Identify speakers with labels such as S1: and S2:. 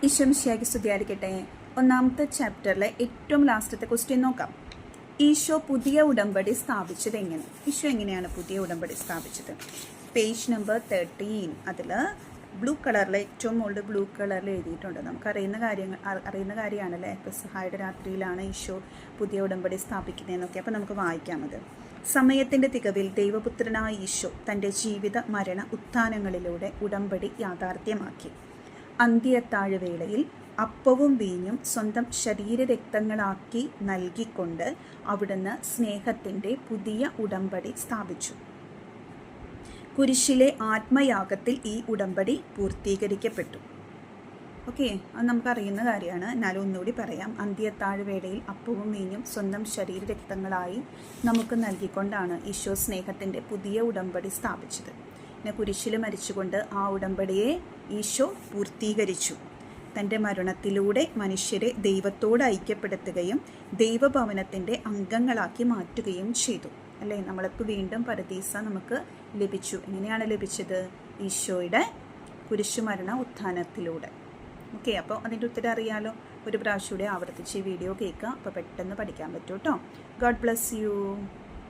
S1: ഈശോമിശിഹായ്ക്ക് സ്തുതിയായിരിക്കട്ടെ. ഒന്നാമത്തെ ചാപ്റ്ററിലെ ഏറ്റവും ലാസ്റ്റത്തെ ക്വസ്റ്റ്യൻ നോക്കാം. ഈശോ പുതിയ ഉടമ്പടി സ്ഥാപിച്ചത് എങ്ങനെ? ഈശോ എങ്ങനെയാണ് പുതിയ ഉടമ്പടി സ്ഥാപിച്ചത്? Page number 13. അതിൽ ബ്ലൂ കളറിൽ, ഏറ്റവും മുകളിൽ ബ്ലൂ കളറിൽ എഴുതിയിട്ടുണ്ട്. നമുക്കറിയുന്ന കാര്യമാണല്ലേ. പെസഹായുടെ രാത്രിയിലാണ് ഈശോ പുതിയ ഉടമ്പടി സ്ഥാപിക്കുന്നതെന്നൊക്കെ. അപ്പോൾ നമുക്ക് വായിക്കാം. അത് സമയത്തിൻ്റെ തികവിൽ ദൈവപുത്രനായ ഈശോ തൻ്റെ ജീവിത മരണ ഉത്ഥാനങ്ങളിലൂടെ ഉടമ്പടി യാഥാർത്ഥ്യമാക്കി. അന്ത്യത്താഴ്വേളയിൽ അപ്പവും വീഞ്ഞും സ്വന്തം ശരീരരക്തങ്ങളാക്കി നൽകിക്കൊണ്ട് അവിടുന്ന് സ്നേഹത്തിൻ്റെ പുതിയ ഉടമ്പടി സ്ഥാപിച്ചു. കുരിശിലെ ആത്മയാഗത്തിൽ ഈ ഉടമ്പടി പൂർത്തീകരിക്കപ്പെട്ടു. ഓക്കെ, അത് നമുക്കറിയുന്ന കാര്യമാണ്. എന്നാലും ഒന്നുകൂടി പറയാം. അന്ത്യത്താഴ്വേളയിൽ അപ്പവും വീഞ്ഞും സ്വന്തം ശരീരരക്തങ്ങളായി നമുക്ക് നൽകിക്കൊണ്ടാണ് ഈശോ സ്നേഹത്തിൻ്റെ പുതിയ ഉടമ്പടി സ്ഥാപിച്ചത്. പിന്നെ കുരിശിൽ മരിച്ചുകൊണ്ട് ആ ഉടമ്പടിയെ ഈശോ പൂർത്തീകരിച്ചു. തൻ്റെ മരണത്തിലൂടെ മനുഷ്യരെ ദൈവത്തോട് ഐക്യപ്പെടുത്തുകയും ദൈവഭവനത്തിൻ്റെ അംഗങ്ങളാക്കി മാറ്റുകയും ചെയ്തു. അല്ലേ, നമ്മൾക്ക് വീണ്ടും പരദീസ നമുക്ക് ലഭിച്ചു. എങ്ങനെയാണ് ലഭിച്ചത്? ഈശോയുടെ കുരിശുമരണ ഉത്ഥാനത്തിലൂടെ. ഓക്കെ, അപ്പോൾ അതിൻ്റെ ഉത്തരം അറിയാലോ. ഒരു പ്രാവശ്യം കൂടെ ആവർത്തിച്ച് ഈ വീഡിയോ കേൾക്കുക. അപ്പോൾ പെട്ടെന്ന് പഠിക്കാൻ പറ്റും കേട്ടോ. God bless you.